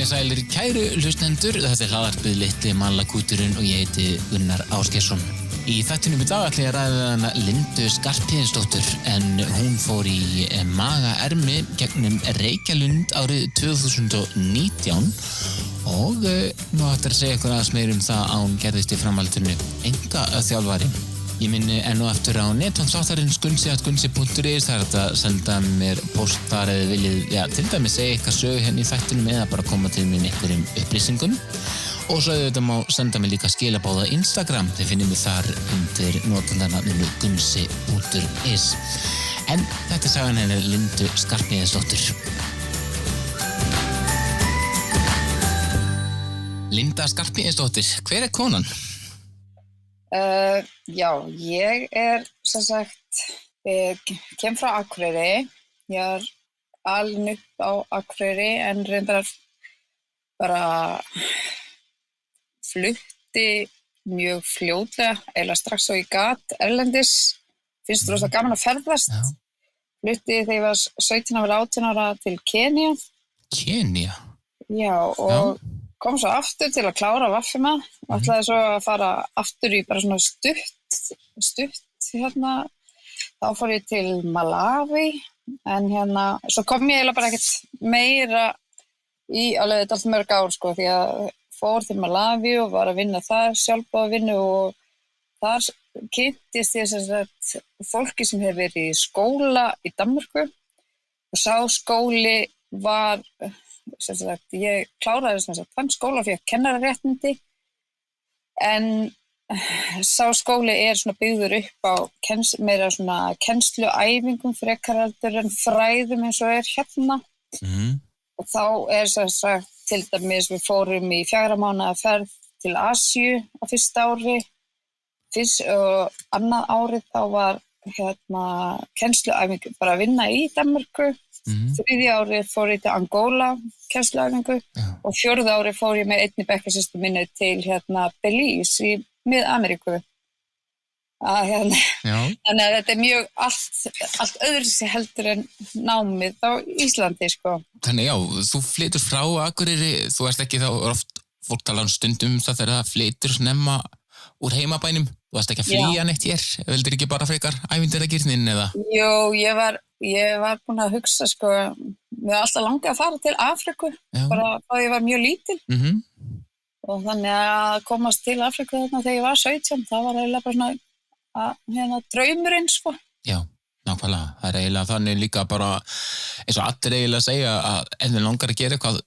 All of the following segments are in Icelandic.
Komið sælir kæru hlustendur, þetta hlaðarpið Litli Malakúturinn og ég heiti Gunnar Ásgeirsson. Í þættinum í dag ætla ég að ræða hana Lindu Skarphéðinsdóttur en hún fór í magaermi gegnum Reykjalund árið 2019 og nú ætla að segja ykkur aðeins meir það að hún gerðist í framhaldinu einkaþjálfari. Ég minni enn og aftur á netfangstáttarins gunsi@gunsi.is, það er hægt að senda mér post þar eða viljið, til dæmis segja eitthvað sögu henni í þættinum eða bara koma til mér einhverjum upplýsingum. Og svo auðvitað má senda mér líka skilaboð á Instagram, þið finnir mig þar undir notandanafninu gunsi.is. En þetta er sagan hennar Lindu Skarphéðinsdóttur. Linda Skarphéðinsdóttir, hver er konan? Já, ég er sem sagt, kem frá Akureyri, ég er alin upp á Akureyri en reyndar bara flutti mjög fljótlega, eiginlega strax og ég gat erlendis, finnst rosa gaman að ferðast. Já. Flutti þegar ég var 17 ára, 18 ára til Kenía. Kenía? Já, og kom svo aftur til að klára vaffima og ætlaði svo að fara aftur í bara svona stutt hérna. Þá fór ég til Malawi, en hérna, svo kom ég eiginlega bara ekkert meira í alveg þetta allt mörg ár, sko, því að fór til Malawi og var að vinna þar, sjálfboðavinnu og þar kynntist ég sem sagt fólki sem hefur verið í skóla í Danmörku og sá skóli var, sem sagt, ég kláraði sem sagt þann skóla og fékk kennararéttindi en sá skóli er svona byggður upp á meira svona kennsluæfingum frekar heldur en fræðum eins og er hérna. Og þá er sem sagt til dæmis við fórum í 4 mánaða ferð til Asíu á fyrsta ári. Og annað árið þá var hérna kennsluæfingu bara að vinna í Danmörku. Þriðja árið fór ég til Angola kennsluæfingu og 4. árið fór ég með einni bekkjarsystur minni til hérna Belize í Mið-Ameríku. Þannig að þetta er mjög allt öðruvísi heldur en námið á Íslandi, sko. Þannig þú flytur frá Akureyri, þú ert ekki þá oft, fólk tala stundum það þegar það flytur snemma úr heimabænum, þú varst ekki að flýja neitt hér, vildir ekki bara frekar ævintýragirnin eða? Jú, ég var búin að hugsa, sko, mér var alltaf langað að fara til Afríku, bara þá ég var mjög lítil. Og þannig að komast til Afríku þarna þegar ég var 17, það var eiginlega bara svona draumurinn, sko. Já, nákvæmlega. Það er eiginlega þannig líka bara eins og allir eiginlega segja að ef þið langar að gera eitthvað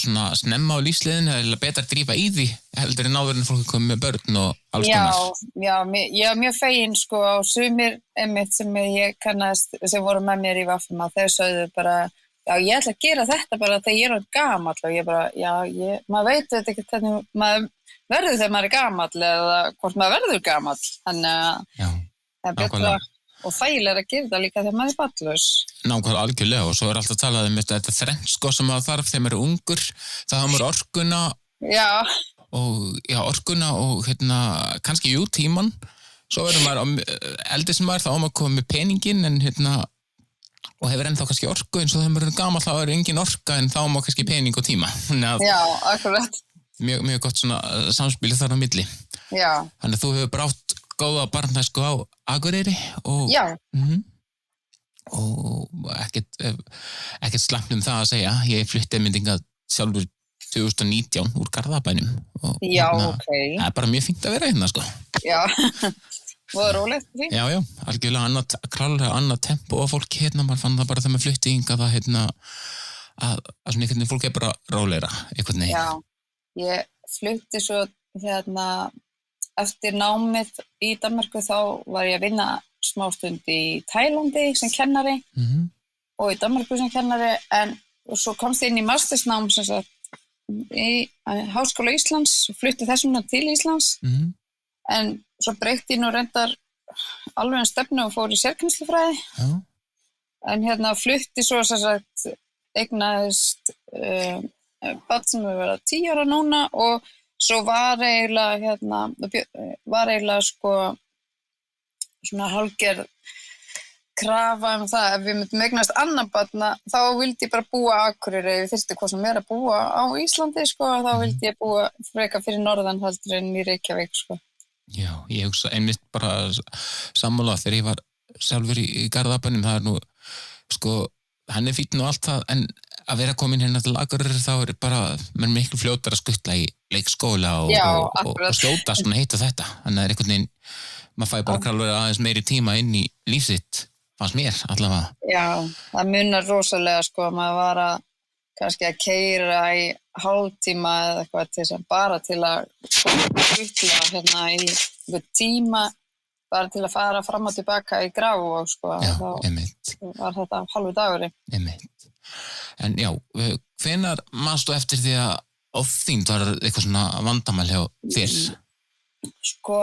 svona snemma á lífsleiðinu er eiginlega betra að drífa í því heldur en áður en fólk komið með börn og alls konar. Já, ég er mjög fegin, sko, á sumir einmitt sem ég kannast, sem voru með mér í vaffima, þeir sögðu bara ég ætla að gera þetta bara þegar ég er gamall og ég bara, maður veit þetta ekki hvernig maður verður þegar maður er gamall eða hvort maður verður gamall. Þannig að það er betra og þægilega að gera þetta líka þegar maður er barnlaus. Nákvæmlega, algjörlega, og svo er alltaf talað um þetta þrennt, sko, sem maður þarf þegar maður er ungur, það hafa maður orkuna og kannski tíman, svo verður maður eldri sem maður, þá á maður komið með peningin en og hefur ennþá kannski orku eins og þegar maður er gamall þá er engin orka en þá má kannski pening og tíma. Já, akkurat. Mjög gott svona samspil þar á milli. Já. Þannig að þú hefur brátt góða barnæsku á Akureyri og og ekkert slæmt það að segja. Ég flutti myndinga sjálfur 2019 úr Garðabænum og það er bara mjög fínt að vera hérna, sko. Já. Og rólegt því? Já, algjörlega klálega annað tempo og fólk maður fann það bara þegar maður flutti hingað að að svona einhvern veginn fólk er bara rólegra einhvern veginn. Já, ég flutti svo eftir námið í Danmörku þá var ég að vinna smástund í Tælandi sem kennari og í Danmörku sem kennari en svo komst ég inn í mastersnám sem sagt í Háskóla Íslands og flutti þessum til Íslands en svo breytti ég nú reyndar alveg en stefnu og fór í sérkennslufræði en flutti svo sem sagt eignaðist barn sem hefur verið 10 ára núna og svo var eiginlega sko svona hálfgerð krafa það ef við myndum eignast annað barn þá vildi ég bara búa á Akureyri ef ég þyrfti hvað sem að búa á Íslandi sko, þá vildi ég búa frekar fyrir norðan heldur en í Reykjavík sko. Já, ég hugsa einmitt bara sammála þegar ég var sjálfur í Garðabænum, það nú sko, hann fínn og allt það en að vera komin hérna til Akureyri þá bara, maður miklu fljótar að skuttla í leikskóla og skjóta svona heitt og þetta, þannig að einhvern veginn maður fæ bara klálega aðeins meiri tíma inn í líf sitt, fannst mér allavega. Já, það munar rosalega sko, maður var kannski að keyra í hálftíma eða eitthvað bara til að skuttla hérna í einhvern tíma bara til að fara fram og tilbaka í Grafarvog sko, þá var þetta hálfu dagurinn. Einmitt. En já, hvenær manstu eftir því að ofþyngd var eitthvað svona vandamál hjá þér? Sko,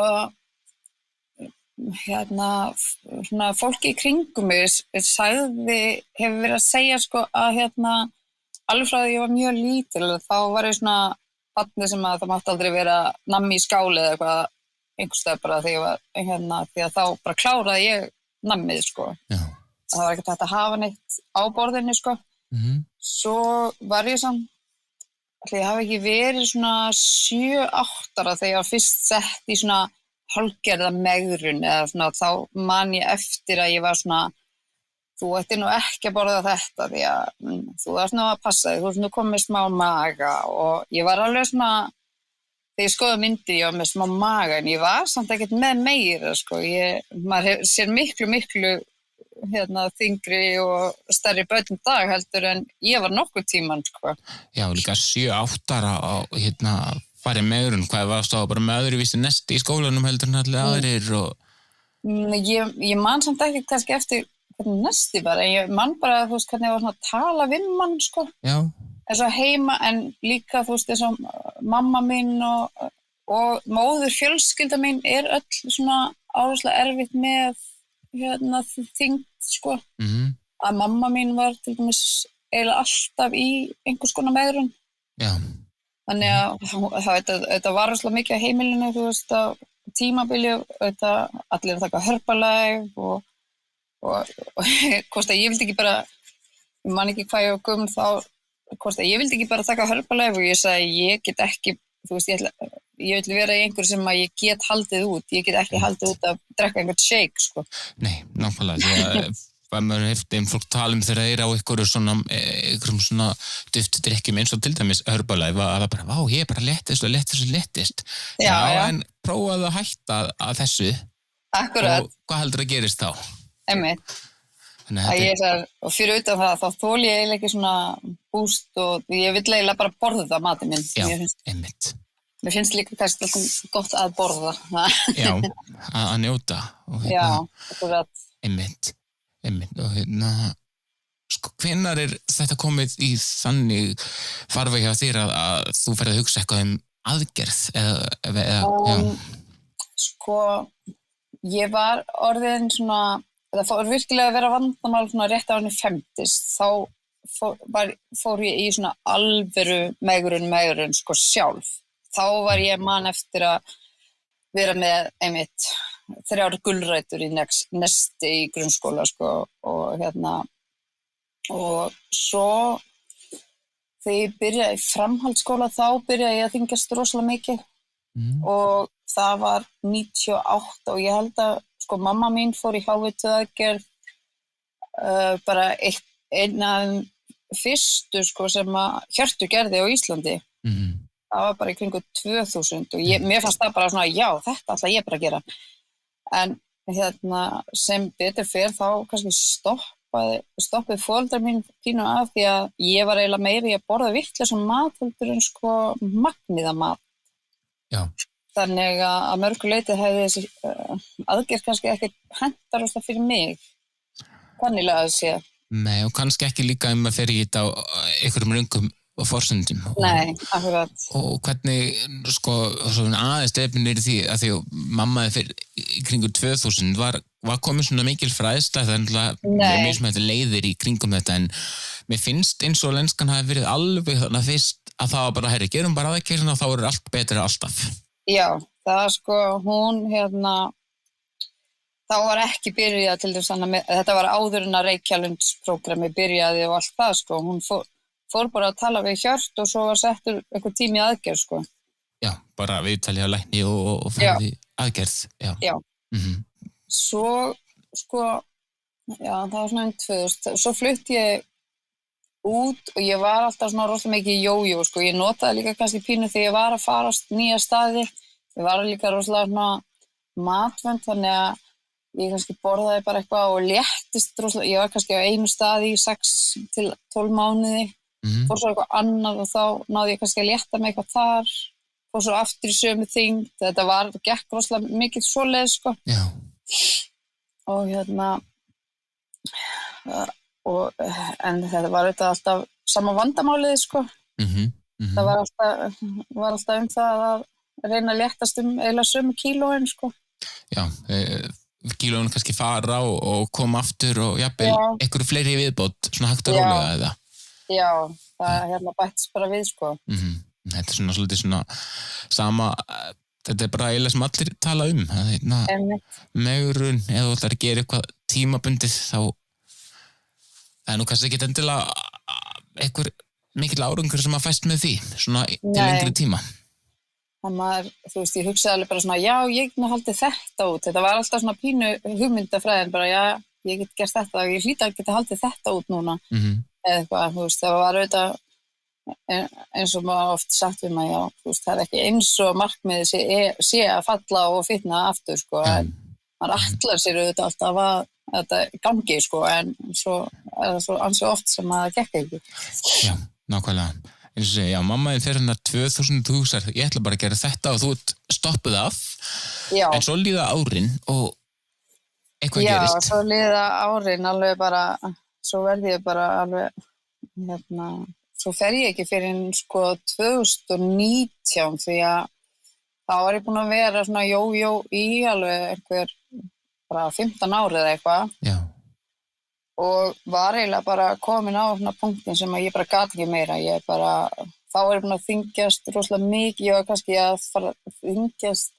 svona fólki í kringum mig hefur verið að segja sko að alveg frá því ég var mjög lítil þá var ég svona barnið sem að það mátti aldrei vera nammi í skáli eða eitthvað einhverstað bara því ég var því að þá bara kláraði ég nammið sko. Já. Það var ekkert hægt að hafa neitt á borðinu sko. Svo var ég ég hafi ekki verið svona 7-8 ára þegar ég var fyrst sett í svona hálfgerða megrun eða svona þá man ég eftir að ég var svona þú ættir nú ekki að borða þetta því að þú þarft nú að passa þig, þú ert nú komið smá maga og ég var alveg svona þegar ég skoða myndir ég var með smá maga en ég var samt ekkert með meira sko. Maður sér miklu þyngri og stærri börn dag heldur en ég var nokkuð tíman sko. Já, líka 7-8 ára á farið megrun, hvað varst þá bara með öðruvísi nesti í skólanum heldur en allir aðrir og... Ég man samt ekki kannski eftir hvernig nesti var en ég man bara þú veist hvernig ég var svona að tala við mann sko. Já. En svo heima en líka þú veist þess að mamma mín og móður fjölskylda mín öll svona áherslega erfitt með þyngd sko. Að mamma mín var til dæmis eiginlega alltaf í einhvers konar megrun. Já. Þannig að þetta var rosalega mikið á heimilinu þú veist á tímabili allir að taka Herbalife og hvort að ég vildi ekki bara ég man ekki hvað ég var gömul þá hvort að ég vildi ekki bara taka Herbalife og ég sagði ég get ekki þú veist ég vil vera í einhverju sem að ég get haldið út ég get ekki haldið út að drekka einhvern shake sko. Nei, nákvæmlega hvað maður hefði fólk tala þegar þeir á einhverjum svona duftdrykkjum eins og til dæmis Herbalife að bara, vá, ég bara lettist já, en prófaðu að hætta að þessu Akkurat. Og hvað heldur að gerist þá? Einmitt og fyrir utan það þá þoli ég eiginlega ekki svona búst og ég vill eiginlega bara borða matinn minn Já, einmitt Mér finnst líka kannski gott að borða Já, að njóta og Já, akkurat Einmitt og sko, hvenær þetta komið í þannig farveg hjá þér að þú ferð að hugsa eitthvað aðgerð eða Sko, ég var orðin svona það fór virkilega að vera vandamál svona rétt á henni 50 þá fór ég í svona alvöru megrun sko sjálf þá var ég man eftir að vera með einmitt 3 gulrætur í nesti í grunnskóla sko og og svo þegar ég byrjaði í framhaldsskóla þá byrjaði ég að þyngjast rosalega mikið og það var 98 og ég held að sko mamma mín fór í hálfvituaðgerð bara einn af fyrstu sko sem að Hjörtur gerði á Íslandi það var bara í kringu 2000 og mér fannst það bara svona já þetta ætla ég bara að gera en sem betur fer þá kannski stoppaði foreldrar mín pínu af því að ég var eiginlega meiri að borða vitlausum mat heldur en sko magniða mat Já Þannig að mörgu leyti hefði þessi aðgerð kannski ekki hentar fyrir mig. Þannig að sé. Nei, og kannski ekki líka að fer í þetta á einhverjum röngum forsendum. Nei, akkurat. Og hvernig, sko, aðeins stefnir því að því mammaði fyrir í kringu 2000 var komin svona mikil fræðsla, það er mjög sem þetta leiðir í kringum þetta, en mér finnst eins og lenskan hafi verið alveg þarna fyrst að það var bara, herri, gerum bara aðeins og þá er allt betra alltaf. Já, það sko, hún þá var ekki byrjað til þess að þetta var áður en að Reykjalundsprógrami byrjaði og allt það, sko. Hún fór bara að tala við Hjört og svo var settur einhver tími í aðgerð, sko. Já, bara viðtalið á lækni og ferði aðgerð. Já. Svo, sko, já, það var svona 2000. Svo flutti ég út og ég var alltaf svona rosalega mikið í jójó, sko. Ég notaði líka kannski pínu þegar ég var að fara á nýja staði. Ég var líka rosalega svona matvönd, þannig að ég kannski borðaði bara eitthvað og léttist rosalega. Ég var kannski á einu staði í 6 til 12 mánuði. Fór svo eitthvað annað og þá náði ég kannski að létta mig eitthvað þar. Fór svo aftur í sömu þyngd. Þetta gekk rosalega mikið svoleiðis, sko. Já. Og en þetta var auðvitað alltaf sama vandamálið, sko. Það var alltaf það að reyna að léttast eiginlega sömu kílóin, sko. Já, kílóin kannski fara og koma aftur og jafnvel einhverju fleiri viðbót, svona hægt og rólega eða? Já, það bættist bara við, sko. Þetta svona svolítið svona sama, þetta bara eiginlega sem allir tala megrun, eða þú ætlar að gera eitthvað tímabundið, þá það nú kannski ekki endilega einhver mikil árangur sem að fæst með því, svona til lengri tíma. Þannig þú veist, ég hugsaði alveg bara svona, já, ég get nú haldið þetta út. Þetta var alltaf svona pínu hugmyndafræðin, bara, já, ég get gert þetta, ég hlýta að geta haldið þetta út núna. Eða eitthvað, þú veist, það var auðvitað eins og maður oft sagt við maður, já, þú veist, það ekki eins og markmiðið sé að falla og fitna aftur, sko, en maður ætlar sér auðvitað alltaf að þetta gangi, sko, en svo það svo ansi oft sem að það gekk ekki. Já, nákvæmlega. Eins og segja, já, mamma þinn fer hérna 2000, þú hugsaðir, ég ætla bara að gera þetta og þú stoppuð af. Já. En svo líða árin og eitthvað gerist. Já, svo líða árin alveg bara, svo verði ég bara alveg, svo fer ég ekki fyrir sko 2019 því að þá var ég búin að vera svona jójó í alveg einhver bara 15 árið eða eitthvað. Já. Og var eiginlega bara komin á svona punktin sem að ég bara gat ekki meira. Þá var ég búin að þyngjast rosalega mikið, ég var kannski að fara að þyngjast.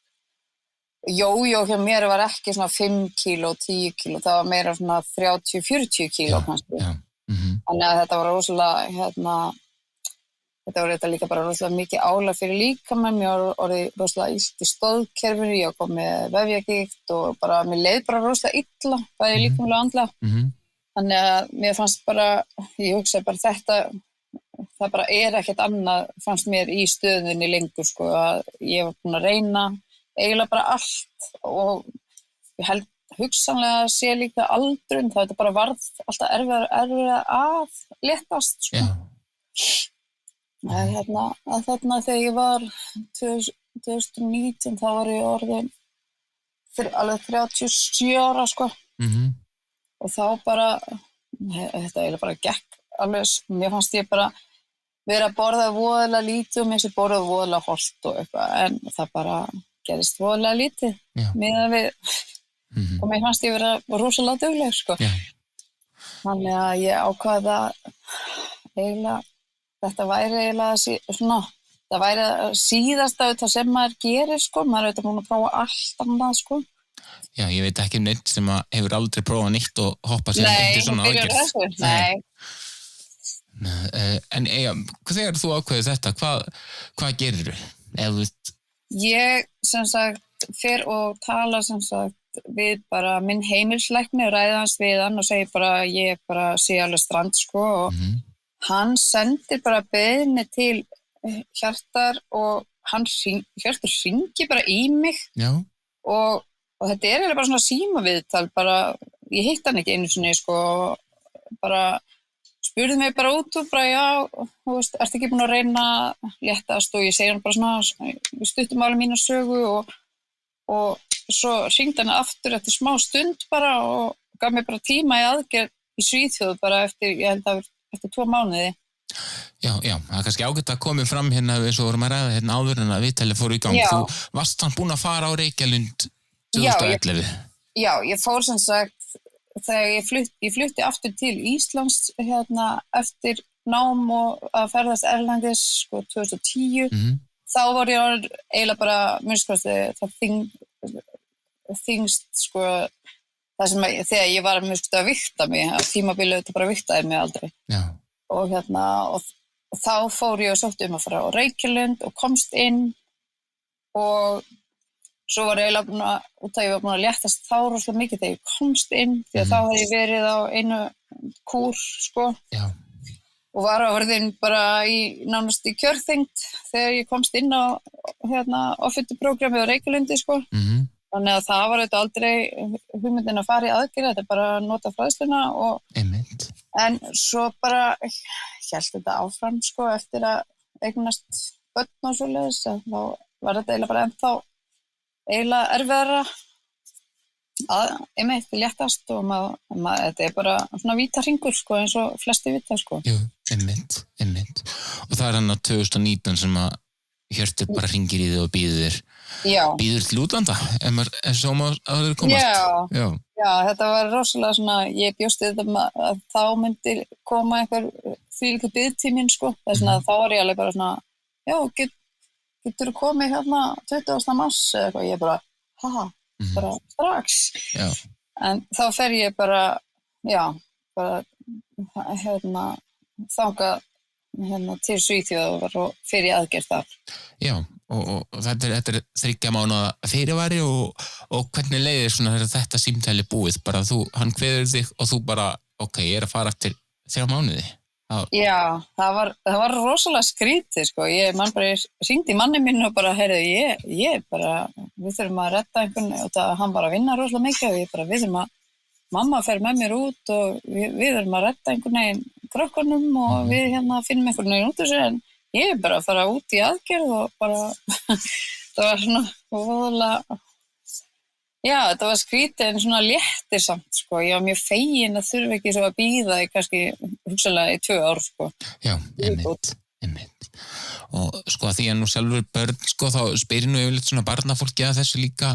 Jójó hjá mér var ekki svona 5 kíló, 10 kíló, það var meira svona 30-40 kíló kannski. Já. Þannig að þetta var rosalega, þetta var þetta líka bara rosalega mikið álag fyrir líkamann, mér var orðið rosalega illt í stoðkerfinu, ég kom með vefjagigt og bara, mér leið bara rosalega illa, bæði líkamlega og andlega. Þannig að mér fannst bara, ég hugsaði bara þetta, það bara ekkert annað, fannst mér í stöðunni lengur, sko, að ég var búin að reyna eiginlega bara allt og ég held hugsanlega að sé líka aldrun, það bara varð alltaf erfiðar að léttast, sko. Að þarna þegar ég var 2019, þá var ég orðin alveg 37 ára, sko. Og þá bara, þetta eiginlega bara gekk alveg, mér fannst ég bara vera að borða voðalega lítið og mér sé borðað voðalega holt og eitthvað, en það bara gerist voðalega lítið meðan við, og mér fannst ég vera rosalega dugleg, sko. Þannig að ég ákvaða eiginlega, þetta væri eiginlega svona, það væri síðasta auðvitað sem maður gerir, sko, maður auðvitað búin að prófa allt annað, sko. Já, ég veit ekki neitt sem að hefur aldrei prófað nýtt og hoppa sér eftir svona aðgerð. Nei. En þegar þú ákveður þetta, hvað gerir þú? Ég, sem sagt, fer og tala, sem sagt, við bara minn heimilislækni og ræði hans við hann og segi bara, ég bara sé alveg strand, sko, og hann sendir bara beiðni til Hjartar og Hjartar hringi bara í mig. Já. Og þetta eiginlega bara svona símaviðtal, bara, ég hitt hann ekki einu sinni, sko, bara spurði mig bara út og bara, já, þú veist, ertu ekki búin að reyna léttast og ég segi hann bara svona, við stuttum alveg mína sögu og svo hringdi hann aftur eftir smá stund bara og gaf mér bara tíma í aðgerð í Svíþjóð bara eftir, ég held að eftir 2 mánuði. Já, það er kannski ágætt að komið fram hérna eins og vorum að ræða hérna áður en að viðtalið fóru í gang. Já. Þú varst hann búin að fara á Reykjalund 2011? Já, ég fór sem sagt, þegar ég flutti aftur til Íslands hérna eftir nám og að ferðast erlendis, sko, 2010, þá var ég eiginlega bara, minnst það þingst, sko, það sem þegar ég var mjög að vikta mig, á tímabilið þetta bara viktaði mig aldrei. Já. Og og þá fór ég og sótti að fara á Reykjalund og komst inn og svo var eiginlega búin út að ég var búin að léttast þá rosalega mikið þegar ég komst inn, því að þá hefði ég verið á einu kúr, sko. Já. Og var orðin bara nánast í kjörþyngd þegar ég komst inn á offituprógramið á Reykjalundi, sko. Þannig að það var auðvitað aldrei hugmyndin að fara í aðgerð, þetta er bara að nota fræðsluna en svo bara hélt þetta áfram, sko, eftir að eignast börn og svoleiðis, þá var þetta eiginlega bara ennþá eiginlega erfiðara að léttast og þetta er bara svona vítahringur, sko, eins og flesti vita, sko. Jú, einmitt. Og það er hann á 2019 sem að Hjörtur bara hringir í þig og býður til útlanda ef svo má að þau komast. Já, þetta var rosalega svona, ég bjóst þetta að þá myndi koma einhver þvílíkur biðtíminn, sko. Þess vegna þá var ég alveg bara svona, já, getur komið 20. mars eða eitthvað, ég bara, bara strax. Já. En þá fer ég bara, þangað til Svíþjóðar og fyrir aðgerð þar. Já, og þetta er 3 mánaða fyrirvari og hvernig leiðir svona þetta símtali búið? Bara hann kveður þig og þú bara, ok, ég er að fara eftir 3 mánuði. Já, það var rosalega skrítið, sko. Ég hringdi í manni minn og bara, heyrðu, ég bara, við þurfum að redda einhvern og hann bara vinna rosalega mikið og ég bara, við þurfum að mamma fer með mér út og við erum að redda einhvern veginn krökkunum og við finnum einhvern veginn út þessu en ég er bara að fara út í aðgerð og bara það var svona voðalega þetta var skrítið en svona léttir samt, sko. Ég var mjög fegin að þurfa ekki svo að bíða í kannski hugsanlega í 2 ár, sko. Já, einmitt. Og sko að því að nú sjálfur börn, sko, þá spyrir nú yfirleitt svona barnafólki að þessu líka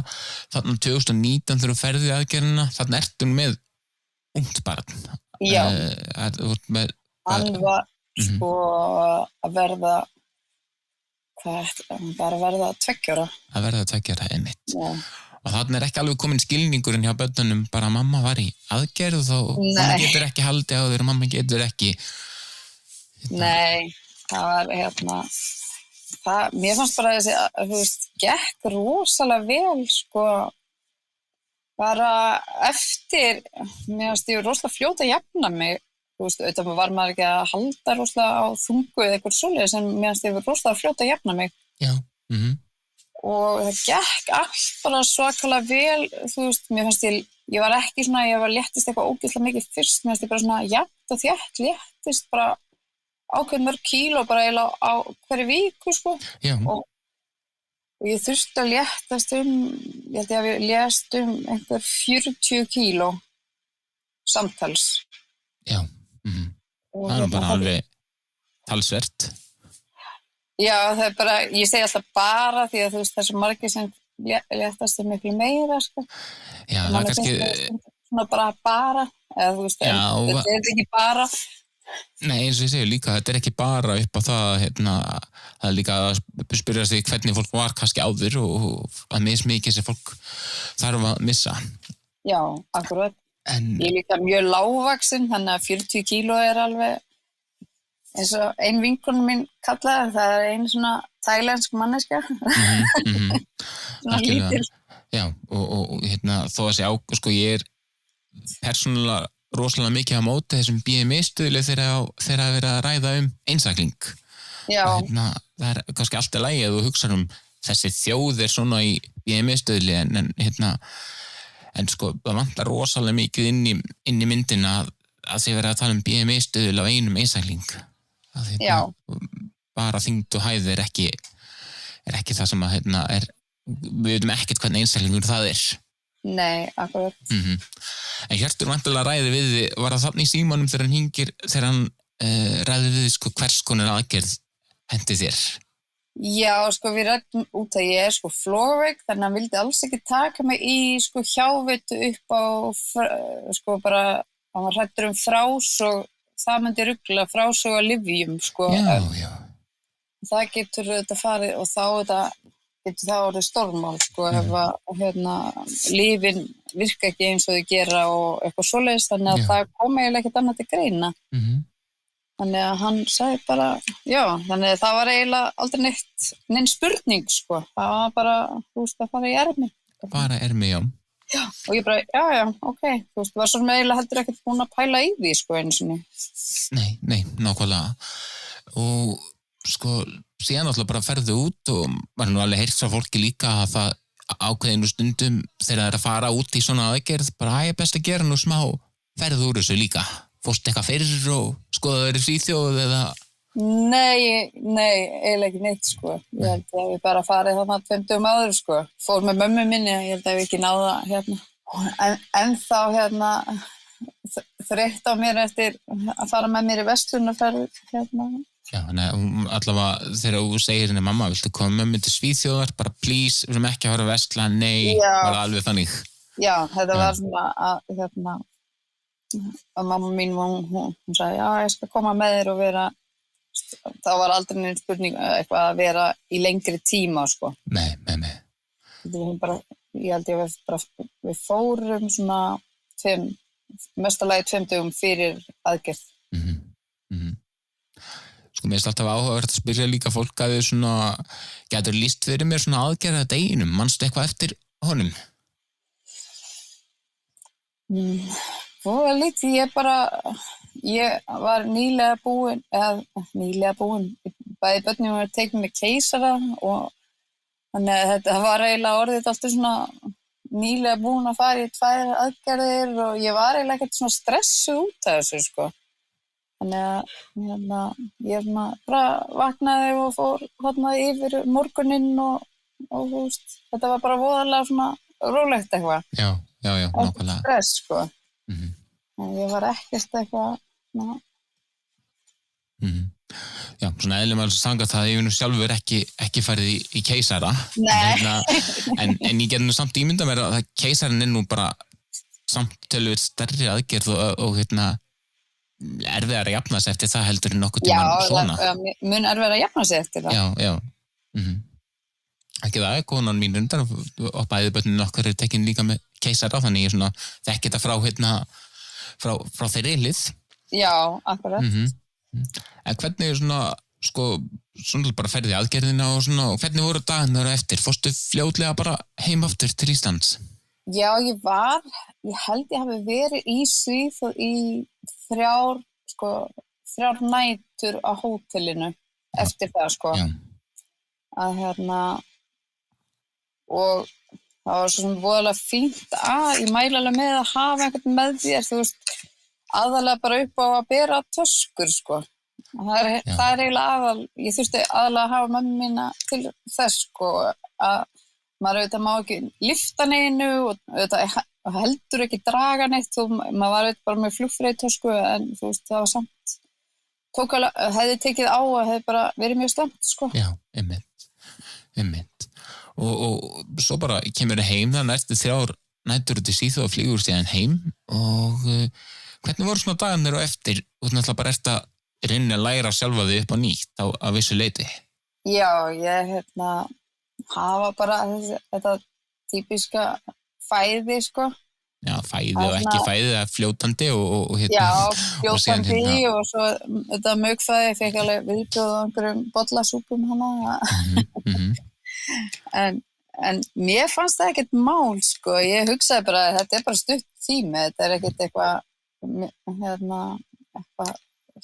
þarna 2019 þegar þú ferði aðgerðina, þarna ertu með ungt barn. Já. Hann var sko að verða bara að verða 2 ára. Að verða 2 ára, einmitt. Já. Og þarna er ekki alveg komin skilningurinn hjá börnunum, bara mamma var í aðgerð og þá mamma getur ekki haldið á þér og mamma getur ekki. Nei, það var mér fannst bara þessi, þú veist, gekk rosalega vel, sko, bara eftir, mér fannst ég rosalega fljóta að jafna mig, þú veist, auðvitað var maður ekki að halda rosalega á þungu eða eitthvað svoleiðis en mér fannst ég rosalega fljóta að jafna mig. Já, Og það gekk allt bara svakalega vel, þú veist, mér fannst ég var ekki svona, ég var léttist eitthvað ógeðslega mikið fyrst, mér fannst ég bara svona jafnt og þétt léttist bara ákveðin mörg kíló bara eiginlega á hverju viku, sko. Já. Og ég þurfti að léttast ég held ég að við lést einhver 40 kíló samtals. Já, það er bara alveg talsvert. Já, það er bara, ég segi alltaf bara því að þú veist þessu margir sem léttast miklu meira, sko. Já, það er kannski svona bara, eða þú veist, þetta er ekki bara. Nei, eins og ég segi líka, þetta er ekki bara upp á það, það er líka að spyrja sig hvernig fólk var kannski áður og að mismikið sem fólk þarf að missa. Já, akkurat. Ég er líka mjög lágvaxin, þannig að 40 kíló er alveg, eins og ein vinkona mín kallaði, það er ein svona tælensk manneska. Svona lítil. Já, og þó að segja sko, ég er persónulega rosalega mikið á móti þessum BMI-stuðli þegar það er verið að ræða einstakling. Já. Það er kannski alltaf lægi að þú hugsa þessi þjóðir svona í BMI-stuðli en sko það vantar rosalega mikið inn í myndina að þið verið að tala BMI-stuðli á einum einstakling. Bara þyngd og hæð er ekki það sem að við veitum ekkert hvernig einstaklingur það er. Nei, akkurat. En Hjörtur vantilega ræði við þið, var það þannig í símanum þegar hann ræði við þið sko hvers konar aðgerð hendi þér? Já, sko við ræddum út að ég er sko flogveik, þannig að hann vildi alls ekki taka mig í sko hjáveitu upp á sko bara, hann var hræddur frásog, það myndi rugla frásog á lyfjum, sko. Já. Það getur þetta farið og þá þetta getur það orðið stórmál, sko, ef að lyfin virka ekki eins og þau gera og eitthvað svoleiðis, þannig að það kom eiginlega ekkert annað til greina. Þannig að hann sagði bara, þannig að það var eiginlega aldrei neinn spurning, sko. Það var bara, þú veist, að fara í ermi. Bara ermi, já. Já, og ég bara, ok, þú veist, var svona eiginlega heldur ekkert búin að pæla í því, sko, einu sinni. Nei, nákvæmlega. Og, sko, síðan alltaf bara ferðu út og maður nú alveg heyrt frá fólki líka að það ákveðinu stundum þegar það að fara út í svona aðgerð, bara best að gera nú smá ferðu úr þessu líka. Fórstu eitthvað fyrir og skoðaðu í Svíþjóð eða? Nei, eiginlega ekki neitt, sko. Ég held að við bara farið þarna 20 áður, sko. Fór með mömmu minni, ég held að við ekki náða En þá þreytt á mér eftir að fara með mér í verslunarferð Já, allavega þegar þú segir henni mamma, viltu koma með mig til Svíþjóðar, bara please, við erum ekki að fara að versla, nei, bara alveg þannig. Já, þetta var svona að mamma mín, hún sagði, ég skal koma með þér og vera, það var aldrei neinn spurning eitthvað að vera í lengri tíma, sko. Nei. Ég held ég við fórum svona mestalagi 2 dögum fyrir aðgerð. Sko, mér finnst alltaf áhugavert að spyrja líka fólk að þau svona, getur lýst fyrir mér svona aðgerð að deginum, manstu eitthvað eftir honum? Það var lítið, ég var nýlega búin, bæði börnum var tekið með keisara og þannig að þetta var eiginlega orðið alltaf svona nýlega búin að fara í 2 aðgerðir og ég var eiginlega ekkert svona stressuð út af þessu, sko. Þannig að ég bara vaknaði og fór yfir morguninn og þú veist, þetta var bara voðalega svona rólegt eitthvað. Já, nákvæmlega. Stress, sko. Ég var ekkert eitthvað, Já, svona eðlilega sanga það að ég nú sjálfur ekki farið í keisara. Nei. En ég gerði nú samt ímynda mér að keisarinn nú bara samt töluvert stærri aðgerð og erfiðar að jafna sig eftir það heldur en nokkuð tímann svona. Já, mun erfiðar að jafna sig eftir það. Já. Ekki það, konan mín rundar og bæði börnin okkar tekin líka með keisara, þannig ég svona þekki þetta frá þeirri lið. Já, akkurat. En hvernig svona, sko, svona bara ferði aðgerðina og svona, og hvernig voru dagarnir eftir? Fórstu fljótlega bara heim aftur til Íslands? Já, ég held ég hafi verið í Svíþjóð í 3 nætur á hótelinu eftir það, sko. Já. Og það var svo voðalega fínt ég mæli alveg með að hafa einhvern með þér, þú veist, aðalega bara upp á að bera töskur, sko. Það er eiginlega ég þurfti aðalega að hafa mömmu mína til þess, sko, að maður auðvitað má ekki lyfta neinu og auðvitað heldur ekki draga neitt og maður var auðvitað bara með flugfreyðtösku en þú veist, það var samt hefði tekið á að hefði bara verið mjög slæmt, sko. Já, einmitt. Og svo bara kemur það heim þannig eftir 3 nætur út í Svíþjóð og flýgur síðan heim og hvernig voru svona dagarnir og eftir og náttúrulega bara eftir að reyna að læra sjálfa þig upp á nýtt á vissu leyti? Já, ég hafa bara þetta típiska fæði, sko. Já, fæði og ekki fæði, það er fljótandi og Já, fljótandi og svo þetta mögfæði, ég fekk alveg viðbjóð á einhverjum bollasúpum hana. En mér fannst það ekkert mál, sko. Ég hugsaði bara að þetta er bara stutt tími, þetta er ekkert eitthvað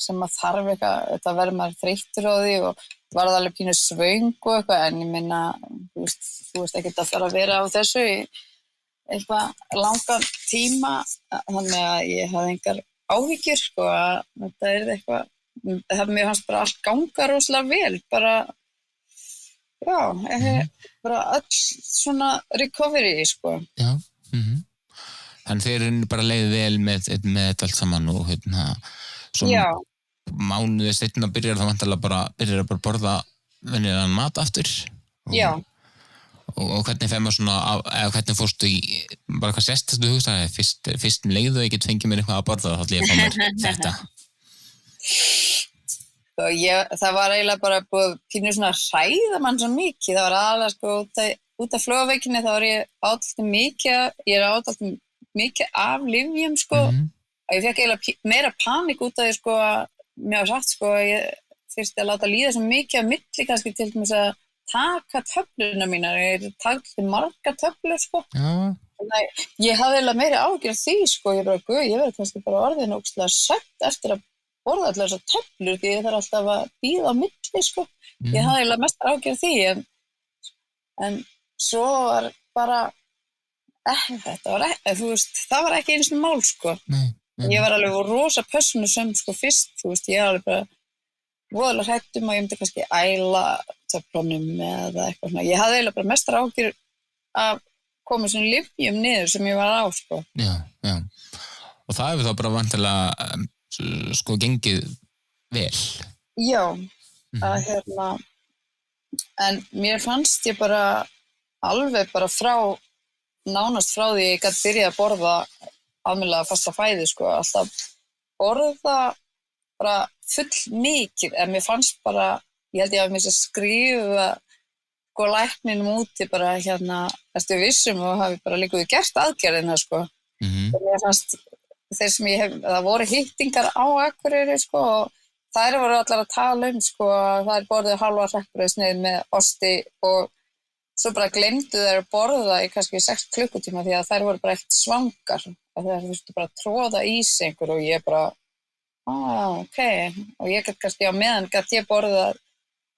sem að þarf þetta verður maður þreyttur á því og var það alveg pínu svöng og eitthvað, en ég minna, þú veist ekkert að fara að vera á þessu í eitthvað langan tíma, þannig að ég hafði engar áhyggjur, sko, að þetta er eitthvað, mér fannst bara allt ganga rosalega vel, bara bara öll svona recovery, sko. Já, Þannig þeir eru bara leið vel með þetta allt saman og svona mánuði seinna byrjar það vantarlega bara að borða venjulegan mat aftur. Já. Og hvernig fer maður svona, eða hvernig fórstu í, bara hvað sérst þú hugsaði, fyrst leið og ég get fengið mér eitthvað að borða, þá ætla ég að fá mér þetta. Það var eiginlega bara búið pínu svona hræða mann svo mikið, það var aðalega sko út af flogaveikinni þá var ég átallt mikið af lyfjum sko, og ég fekk eiginlega meira panik út af því sko að mér var sagt sko að ég þyrfti að láta líða svo mikið af milli kannski til þess að taka töfluna mínar, ég takti marga töflur sko. Já. Ég hafði eiginlega meiri áhyggjur af því sko, ég verði kannski bara orðin ógeðslega svekkt eftir að borða allar þessar töflur því ég þarf alltaf að bíða á milli sko. Ég hafði eiginlega mest áhyggjur af því en svo var bara það var ekki eins og mál sko. Ég var alveg rosa persónusöm sko fyrst, ég var alveg bara voðalega hrædd að ég myndi kannski æla töflunum eða eitthvað svona. Ég hafði eiginlega bara mestar áhyggjur af koma svona lyfjum niður sem ég var á sko. Já. Og það hefur þá bara vantilega sko gengið vel. Já, en mér fannst ég bara alveg bara nánast frá því ég gat byrjað að borða almennilega fasta fæði sko, alltaf borða bara full mikið, en mér fannst bara, ég held ég að mér að skrifa sko lækninum úti bara ertu vissum og hafi bara líka við gert aðgerðina sko. Mér fannst þeir sem það voru hittingar á Akureyri sko, og þær voru allar að tala sko, að þær borðuðu hálfa hrekkbrauðsneið með osti og svo bara gleymdu þær að borða í kannski 6 klukkutíma því að þær voru bara ekkert svangar, að þær þurftu bara að tróða í sig einhver og ég bara ok, og ég gæti kannski á meðan gæti ég borðað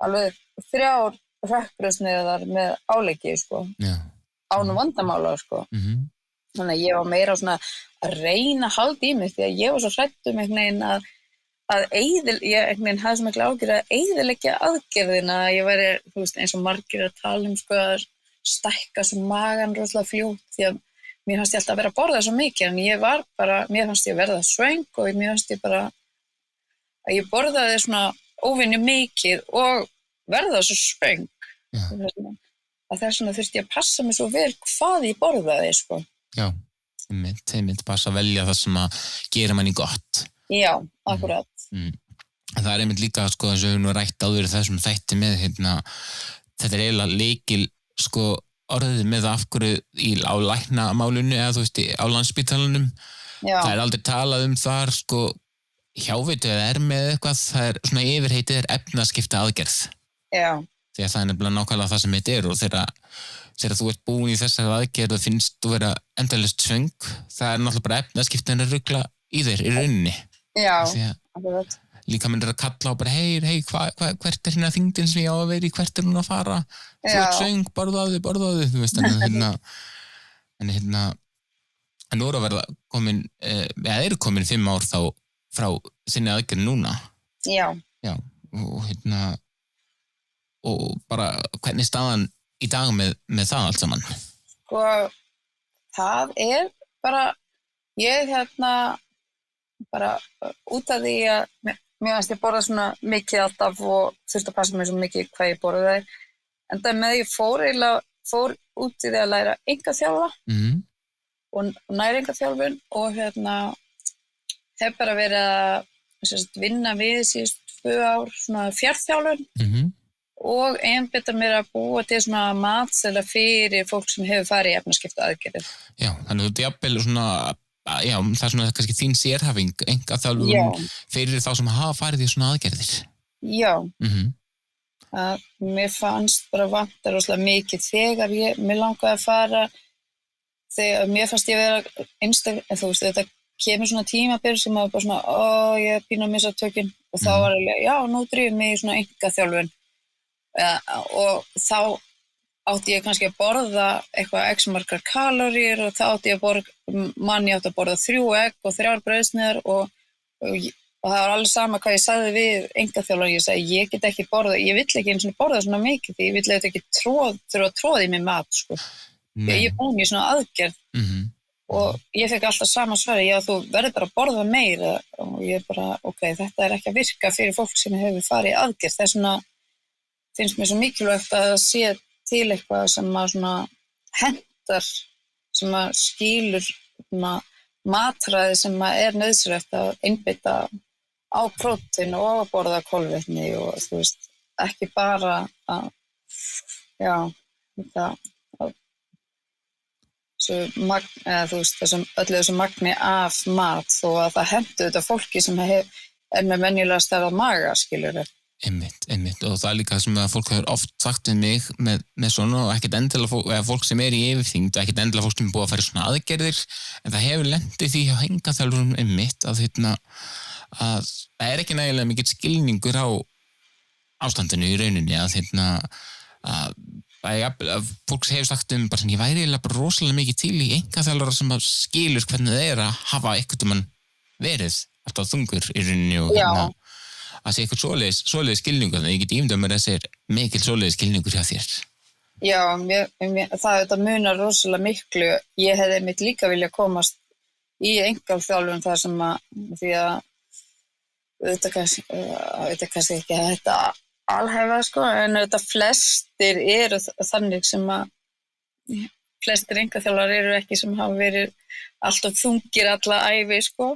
alveg 3 hrekkbrauðsneiðar með áleiki sko, án vandamála sko. Þannig að ég var meira svona að reyna að halda í mig því að ég var svo hrædd einhvern veginn ég einhvern veginn hafði svo mikla ágjör að eyðileggja aðgerðina, ég væri eins og margir að tala sko að stækka svo magan rosalega fljótt því að mér fannst ég alltaf að vera að borða svo mikið en mér fannst ég að verða svöng og mér fannst ég bara að ég borðaði svona óvenju mikið og verða svo svöng. Þess vegna þurfti ég að passa mig svo vel hvað ég borðaði sko. Já, einmitt passa að velja það sem að gera manni gott. Já, akkurat. Það er einmitt líka sko eins og við nú rætt áður þessum þætti með þetta er eiginlega lykil sko orðið með af hverju á læknamálinu eða á Landspítalanum. Það er aldrei talað þar sko hjáveitu eða með eitthvað, það er svona yfirheitið efnaskipta aðgerð. Já. Því að það er nefnilega nákvæmlega það sem þetta og þegar þú ert búin í þessari aðgerð og finnst þú vera endalaust svöng, það er náttúrulega bara efnaskiptin að rugla í þér í rauninni. Já, akkurat. Líka minn að kalla á bara hei, hvert er þyngdin sem ég á að vera í, hvert er hún að fara? Þú ert svöng, borðaðu, þú veist, en nú eru að verða komin, eða eru komin 5 ár þá frá sinni aðgerð núna. Já. Já, og bara hvernig staðan í dag með það allt saman? Sko, það er bara, ég bara út af því að mér fannst ég borða svona mikið alltaf og þurfti að passa mig svo mikið hvað ég borðaði. En það með ég fór út í því að læra einkaþjálfa og næringaþjálfun og hef bara verið að vinna við síðust 2 ár svona fjarþjálfun og einbeita mér að búa til svona matseðla fyrir fólk sem hefur farið í efnaskipta aðgerðir. Já, þannig að þú jafnvel svona já, það er svona kannski þín sérhæfing einkaþjálfun fyrir þá sem hafa farið í svona aðgerðir. Já. Mér fannst bara vanta rosalega mikið þegar mér langaði að fara þegar mér fannst ég vera þú veist, þetta kemur svona tímabil sem að bara svona, ég er pínu að missa tökin og þá var já, nú drífum mig í svona einkaþjálfun og þá átti ég kannski að borða eitthvað x margar kaloríur og þá átti ég að borða 3 egg og 3 brauðsneiðar og það var alveg sama hvað ég sagði við einkaþjálfarann, ég sagði ég get ekki borða, ég vill ekki einu svona borða svona mikið því ég vill ekki þurfa að tróða í mig mat sko. Ég er búin í svona aðgerð og ég fekk alltaf sama svari, já þú verður bara að borða meira og ég bara ok, þetta er ekki að virka fyrir fólk sem hefur farið í aðgerð, þess vegna finnst mér svo mikilvægt að sé til eitthvað sem að svona hentar, sem að skilur matræði sem að er nauðsynlegt að einbeita á prótein og að borða kolvetni og þú veist, ekki bara að, já, þetta, öllu þessu magni af mat þó að það hentu þetta fólki sem er með venjulega stærra maga, skilurðu. Einmitt, og það líka sem að fólk hefur oft sagt við mig með svona og ekkert endilega fólk sem í yfirþyngd og ekkert endilega fólk sem búið að fara í svona aðgerðir en það hefur lendið því hjá hengaþjálfurum einmitt að að það ekki nægilega mikill skilningur á ástandinu í rauninni að fólk hefur sagt bara sem ég væri eiginlega bara rosalega mikið til í hengaþjálfara sem að skilur hvernig það að hafa einhvern mann verið alltaf þungur í rauninni og að sé eitthvað svoleiðis skilningur þannig að ég get ímyndað mér að það mikil svoleiðis skilningur hjá þér. Já, það þetta munar rosalega miklu. Ég hefði mitt líka vilja komast í einkaþjálfun þar sem því að þetta kannski ekki að þetta alhæfa sko, en þetta flestir eru þannig sem að flestir einkaþjálfarar eru ekki sem hafa verið alltaf þungir alla ævi sko.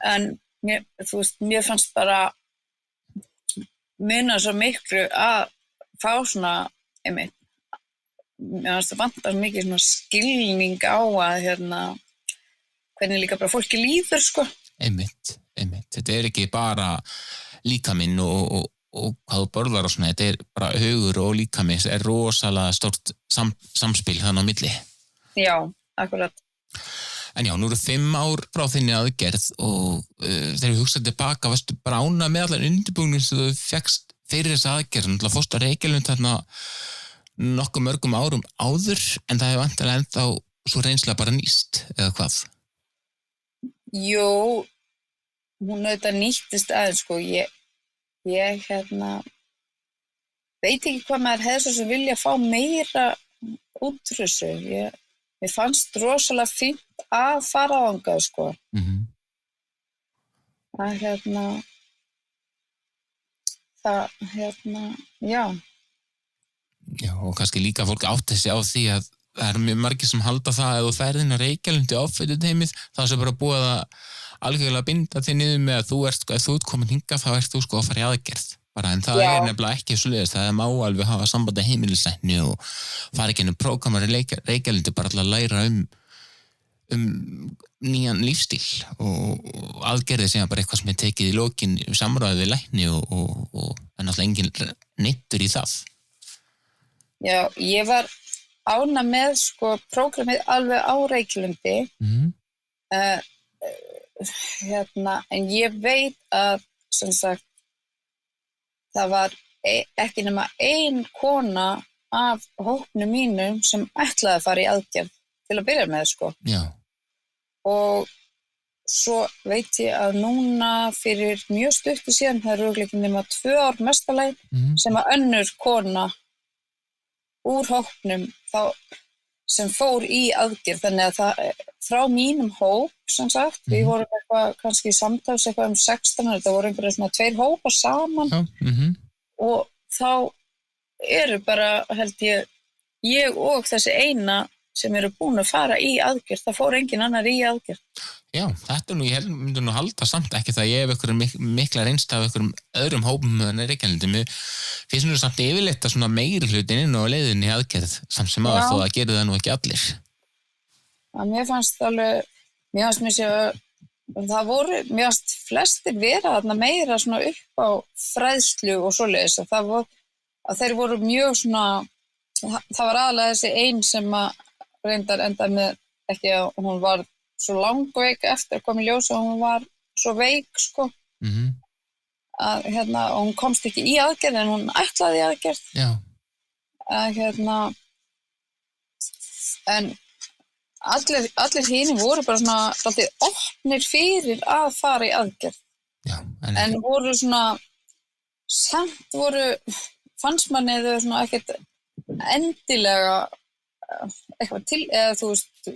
En mér fannst bara munar svo miklu að fá svona, mér fannst það vantar svo mikið svona skilning á að hvernig líka bara fólki líður sko. Einmitt. Þetta ekki bara líkaminn og hvað þú borðar og svona, þetta bara hugur og líkaminn, þetta rosalega stórt samspil þannig á milli. Já, akkurat. En já, nú eru 5 ár frá þinni aðgerð og þegar við hugsaðum tilbaka, varstu bara ánægð með allar undirbúningin sem þú fékkst fyrir þessa aðgerð, þannig að fórstu á Reykjalund þarna nokkuð mörgum árum áður, en það hefur væntanlega ennþá svo reynsla bara nýst, eða hvað? Jú, hún auðvitað nýttist aðeins, sko, ég veit ekki hvað maður hefði svo sem vilja fá meira út úr þessu, Mér fannst rosalega fínt að fara þangað, sko. Já. Já, og kannski líka fólk átti sig á því að það mjög margir sem halda það að þú ferð inn á Reykjalundi áfættuteymið, það sem bara búið að algjörlega binda þig niður með að þú ert komin hingað, þá ert þú sko að fara í aðgerð. En það nefnilega ekki svoleiðis, það má alveg hafa samband að heimilislækni og fara ekki ennum prógramar í Reykjalundi bara til að læra um nýjan lífstíl og aðgerðið sem bara eitthvað sem tekið í lokin samráðið við lækni og náttúrulega engin neittur í það. Já, ég var ánægð með sko prógramið alveg á Reykjalundi en ég veit að sem sagt það var ekki nema ein kona af hópnum mínum sem ætlaði að fara í aðgerð til að byrja með, sko. Já. Og svo veit ég að núna fyrir mjög stuttu síðan, það eru örugglega ekki nema 2 ár mestalagi, sem að önnur kona úr hópnum sem fór í aðgerð. Þannig að það frá mínum hóp, sem sagt, við vorum eitthvað, kannski samtals eitthvað 16, þetta voru einhverja svona 2 hópar saman og þá eru bara, held ég og þessi eina sem eru búin að fara í aðgerð, það fór engin annar í aðgerð. Já, þetta ég myndi halda samt ekki það ég hef einhverjum mikla reynslu af einhverjum öðrum hópum en Reykjalundi. Mér finnst samt yfirleitt að svona meiri hlutin inn á leiðinni aðgerð samt sem áður þó að gera það nú ekki allir. Mér fannst mér fannst flestir vera þarna meira svona upp á fræðslu og svoleiðis að þeir voru mjög svona, það var aðalega þessi ein sem að reyndar enda með ekki að hún var svo langveik eftir að koma í ljós og hún var svo veik sko að og hún komst ekki í aðgerð en hún ætlaði í aðgerð. Já. Að en allir hinir voru bara svona svolítið opnir fyrir að fara í aðgerð. Já, en voru svona samt fannst manni þau svona ekkert endilega eitthvað til eða þú veist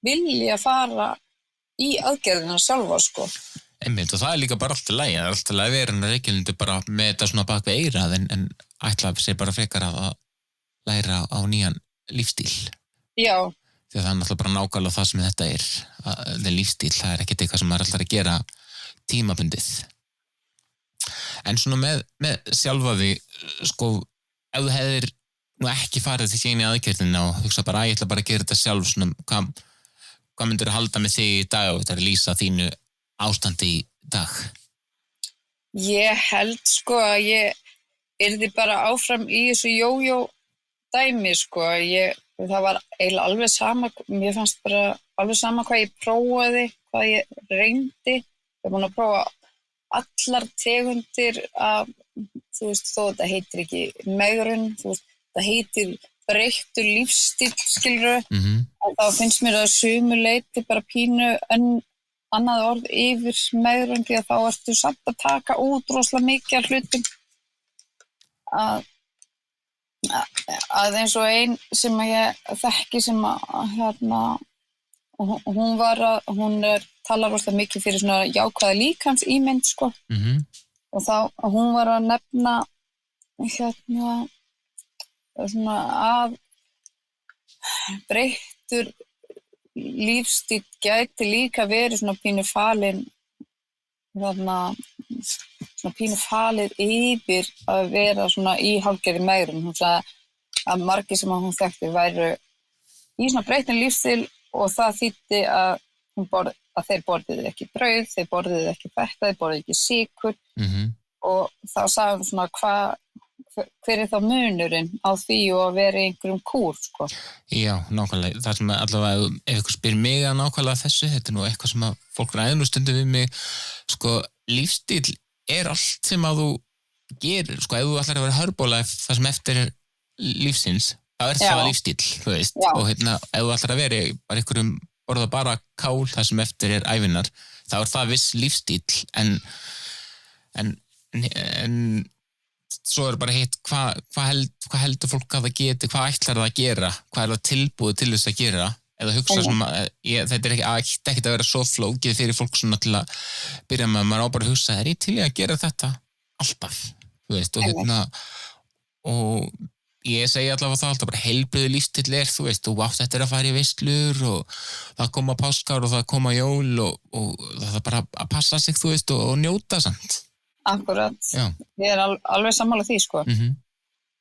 vilja fara í aðgerðina sjálfa sko. Einmitt, og það líka bara allt í lagi, það allt í lagi vera en Reykjalundi bara með þetta svona bak við eyrað en ætla sér bara frekar að læra á nýjan lífstíl. Já. Því það náttúrulega bara nákvæmlega það sem þetta það lífstíl, það ekkert eitthvað sem maður ætlar að gera tímabundið. En svona með sjálfa þig, sko, ef þú hefðir nú ekki farið því inn í aðgerðina og hugsa bara að ég ætla bara að gera þetta sjálf, svona, hvað myndirðu halda með þig í dag og þetta lýsa þínu ástandi í dag? Ég held sko að ég yrði bara áfram í þessu jójó dæmi sko. Það var eiginlega alveg sama, mér fannst bara alveg sama hvað ég prófaði, hvað ég reyndi. Ég er búin að prófa allar tegundir af, þú veist, þó þetta heitir ekki megrun, þú veist, það heitir breyttur lífsstíll, skilurðu. Og þá finnst mér að sumu leyti bara pínu annað orð yfir megrun, því að þá ertu samt að taka út rosalega mikið af hlutum. Að eins og ein sem ég þekki sem hún talar rosalega mikið fyrir svona jákvæða líkamsímynd sko. Og þá hún var að nefna svona að breyttur lífsstíll gæti líka verið svona pínu falin svona pínu falið yfir að vera svona í hálfgerðri megrun. Hún sagði að margir sem hún þekkti væru í svona breyttum lífsstíl og það þýddi að þeir borðuðu ekki brauð, þeir borðuðu ekki fetta, þeir borðuðu ekki sykur. Og þá sagði hún svona hver þá munurinn á því og að vera í einhverjum kúr sko. Já, nákvæmlega. Það sem allavega ef ykkur spyr mig að nákvæmlega þessu, þetta nú eitthvað sem að fólk ræður nú stundum við mig, sko, lífsstíll allt sem að þú gerir, sko, ef þú ætlar að vera Herbalife það sem eftir lífsins, þá það lífsstíll, þú veist. Já. Og ef þú ætlar að vera bara einhverjum borða bara kál það sem eftir ævinnar, þá það viss lífsstíll, en svo bara hitt hvað heldur fólk að það geti, hvað ætlar það að gera, hvað það tilbúið til þess að gera, eða hugsa svona, þetta ekki að vera svo flókið fyrir fólk svona til að byrja með, maður á bara að hugsa, ég til í að gera þetta alltaf, þú veist, og ég segi allavega það alltaf bara heilbrigður lífsstíll þú veist, þú átt eftir að fara í veislur og það koma páskar og það koma jól og það bara að passa sig, þú veist, og njóta samt. Akkurat, ég er alveg sammála því sko.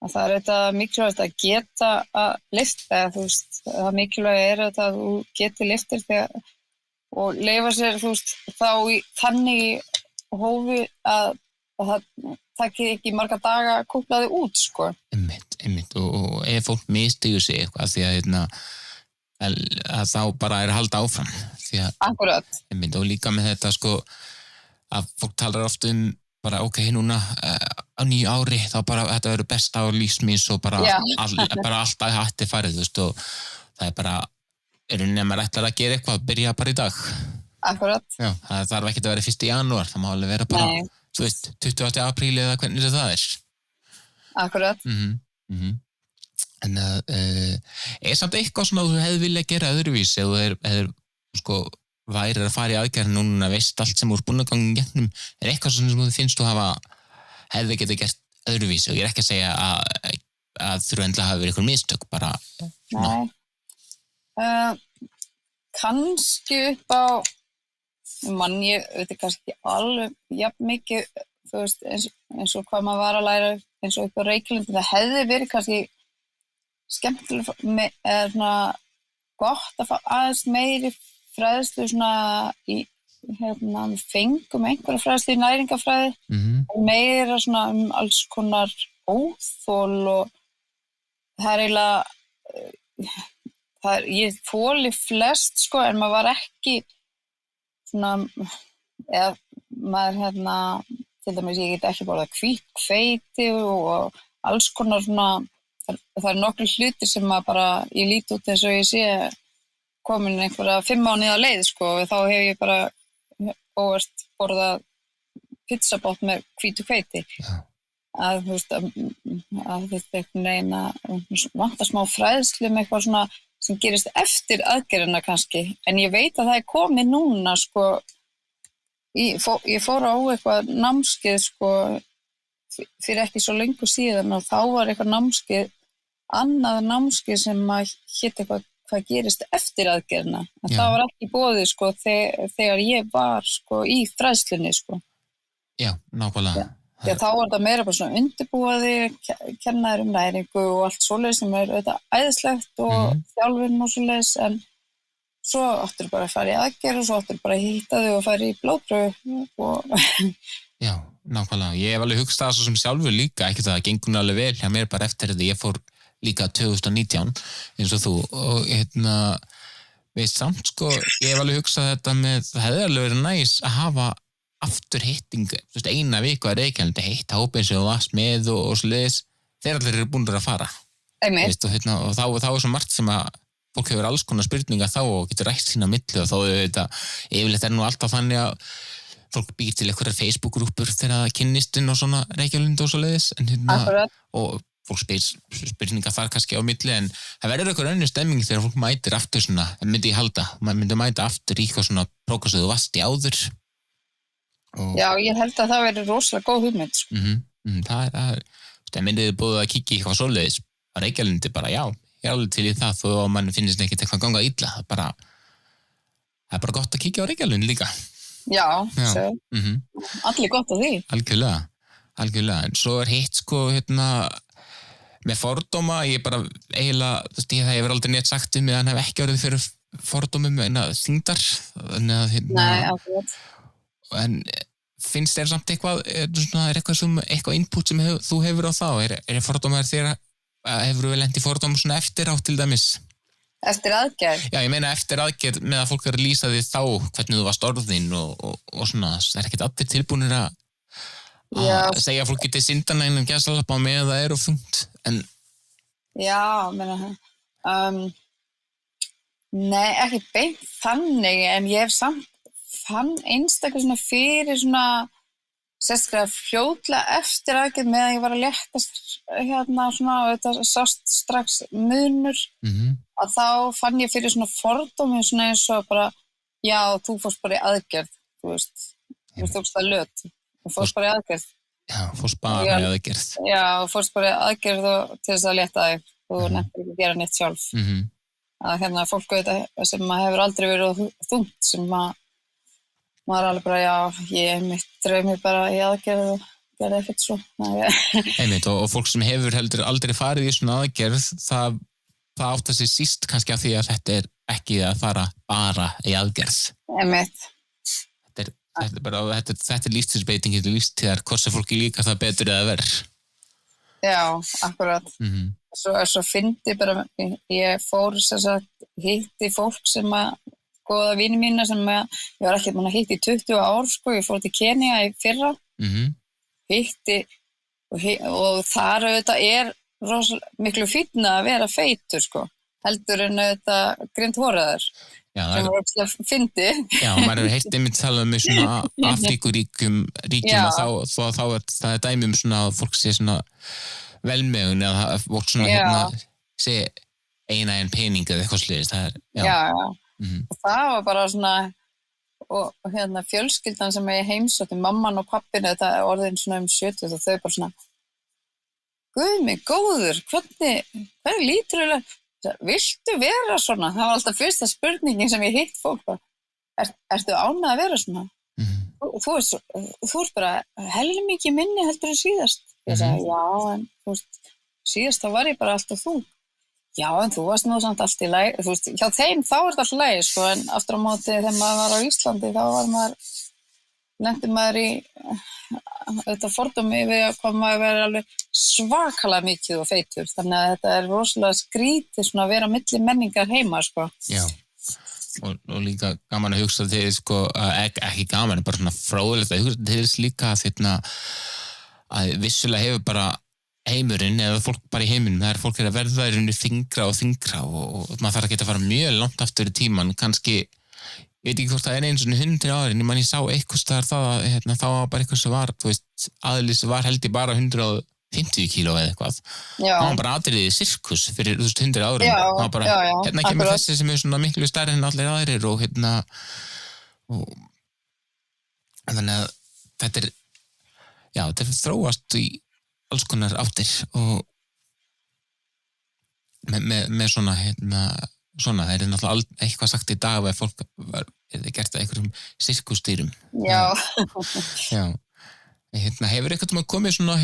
Að það þetta mikilvægt að geta að lyfta, þú veist, það mikilvægt þetta að þú geti lyftir og leyfa sér, þú veist, þá þannig hófi að það taki ekki marga daga að kúpla þig út sko. Einmitt, og ef fólk mistigur sig eitthvað því að þá bara að halda áfram. Akkurat. Einmitt, og líka með þetta sko, að fólk talar oft bara ok, núna á nýju ári þá bara þetta verður besta ár lífs míns og bara alltaf hætti farið, þú veist, og það bara nema maður ætlar að gera eitthvað, byrja bara í dag. Akkurat. Já, það þarf ekki að vera 1. janúar, það má alveg vera bara, þú veist, 20. apríl eða hvernig það Akkurat. En samt eitthvað svona þú hefði viljað gera öðruvísi ef þú hefur sko væri að fara í aðgerð núna, veist allt sem úr búin að ganga gegnum, eitthvað sem þú finnst þú hefði getað gert öðruvísi, og ég ekki að segja að þurfa endilega hafa verið eitthvað mistök, bara kannski upp á ég veit kannski kannski alveg mikið, þú veist, eins og hvað maður var að læra eins og upp á Reykjalundi, það hefði verið kannski skemmtilega eða svona gott að fá aðeins meiri fræðslu svona við fengum einhverja fræðslu í næringafræði meira svona alls konar óþol og það eiginlega ég þoli flest sko, en maður var ekki svona eða maður til dæmis ég get ekki borðað hvítt hveiti og alls konar svona það nokkru hlutir sem maður bara ég lít út eins og ég sé komin einhverja 5 mánuði á leið sko, og þá hef ég bara óvart borðað pizzabót með hvítu hveiti. Að þú veist að þetta einhvern veginn að vanta smá fræðslu með eitthvað svona sem gerist eftir aðgerðina kannski, en ég veit að það komið núna sko, ég fór á eitthvað námskeið sko fyrir ekki svo lengur síðan og þá var eitthvað námskeið, annað námskeið sem hét eitthvað hvað gerist eftir aðgerðina. En Já. það var ekki boðið, sko, þegar ég var, sko, í fræðslunni, sko. Já, nákvæmlega. Já, þá var það meira bara svona undirbúaði, kenna þér næringu og allt svoleiðis sem auðvitað æðislegt og þjálfun og svoleiðis, en svo áttur bara að fara í aðgerð og svo áttur bara að hitta þau og fara í blóðpröfu og... Já, nákvæmlega. Ég hef alveg hugsað það svo sem sjálfur líka, ekki það gengur alveg vel hjá mér bara eftir þetta. Ég fór líka 2019 eins og þú og veist samt sko, ég hef alveg hugsað þetta með, það hefði alveg verið næs að hafa aftur hitting, þú veist, eina viku að Reykjavík, hitta hópinn sem þú varst með og svoleiðis, þeir allir eru búin að fara. Veist, og þá svo margt sem að fólk hefur alls konar spurningar þá og getur rætt sína á milli og þá yfirleitt nú alltaf þannig að fólk býr til einhverjar Facebook-grúppur þegar það kynnist inn og svona Reykjavík og svoleiðis en og fólk spurningar þar kannski á milli en það verður einhver önnur stemming þegar fólk mætir aftur svona, myndi ég halda maður myndi mæta aftur í eitthvað svona prógram sem þú varst í áður og... Já, ég held að það verður rosalega góð hugmynd sko. Það myndið búið að kíkja í eitthvað svoleiðis að Reykjavík bara já ég er alveg til í það þó að mann finnist ekkert eitthvað ganga illa það er bara gott að kíkja á Reykjavík líka Já. Allir gott á því Algjörlega, en svo hitt sko með fordóma, ég bara eiginlega, þú veist, það hefur aldrei neitt sagt mig að hann hef ekki orðið fyrir fordómum þyngdar Nei, akkurat En finnst þér samt eitthvað eitthvað input sem þú hefur á þá er fordómar þér hefur við lent í fordómum svona eftir á til dæmis Eftir aðgerð? Já, ég meina eftir aðgerð með að fólk er að lýsa því þá hvernig þú varst orðin og svona, það er ekkert allir tilbúnir að segja að fólk getið syndana innan gæsalappa með það er of þungt, en... Já, meina, nei, ekki beint þannig, en ég hef samt fann einstaklega svona fyrir svona sérstaklega fljótlega eftir aðgerð með að ég var að léttast svona, þetta sást strax munur að þá fann ég fyrir svona fordómi svona eins og bara já, þú fórst bara í aðgerð þú veist, þú tókst það löt þú fórst bara í aðgerð Já, fórst bara í aðgerð Já, fórst bara í aðgerð til þess að létta þig þú nefnir ekki að gera neitt sjálf að fólk auðvitað sem hefur aldrei verið þungt sem maður alveg bara, já, ég mitt draumi bara í aðgerð og gerði ekkert svo. Einmitt, og fólk sem hefur heldur aldrei farið í svona aðgerð, það áttar sig síst kannski af því að þetta er ekki að fara bara í aðgerð. Einmitt. Þetta er lífstíðsbeiting, þetta er lífstíðar, hvort sem fólki líka það betur eða verð. Já, akkurat. Svo fyndi bara, ég fór hitti fólk sem góða vini mína sem ég var ekki hitt í 20 ár sko, ég fór til Kenía í fyrra hitti og þar auðvitað er miklu fínna að vera feitur sko, heldur en auðvitað grind hóraður sem var ekki að fyndi Já, maður hefur heitt einmitt talað með svona Afríkuríkum ríkjum og þá er það dæmi svona að fólk sé svona velmegun eða fólk svona sé eina en pening eða eitthvað sliðist Já og það var bara svona og fjölskyldan sem ég heimsótti mamman og pappin, þetta er orðin svona 70 og þau bara svona Guð mig góður, hvernig lítur viltu vera svona? Það var alltaf fyrsta spurningin sem ég hitt fólk ertu ánægð að vera svona? Þú ert bara helmingi minni heldur en síðast ég sagði já, en þú veist síðast þá var ég bara alltaf þú Já, en þú varst nú samt allt í lagi, þú veist, hjá þeim þá er þetta alltaf lagi, sko, en aftur á móti þegar maður var á Íslandi, þá lendi maður í þetta fordómi við að hvað maður verið alveg svakalega mikið og feitur, þannig að þetta er rosalega skrítið svona að vera milli menningar heima, sko. Já, og líka gaman að hugsa til, sko, ekki gaman, bara svona fróðilegt að hugsa til þess líka að vissulega hefur bara heimurinn eða fólk bara í heiminum það fólk að verða í rauninni þyngra og maður þarf að geta að fara mjög langt aftur í tíman kannski, ég veit ekki hvort það er eins og 100 árin, ég sá eitthvað staðar það að þá var bara eitthvað sem var þú veist, aðlis var held ég bara 150 kíló eða eitthvað það var bara atriðið sirkus fyrir 100 árum það var bara, hérna kemur þessi sem er svona miklu stærri en allir aðrir og þannig að þetta er þróast í alls konar áttir og með svona svona, það náttúrulega eitthvað sagt í dag að fólk gert að einhverjum sirkúsdýrum. Já. Já. Hefur eitthvað komið svona,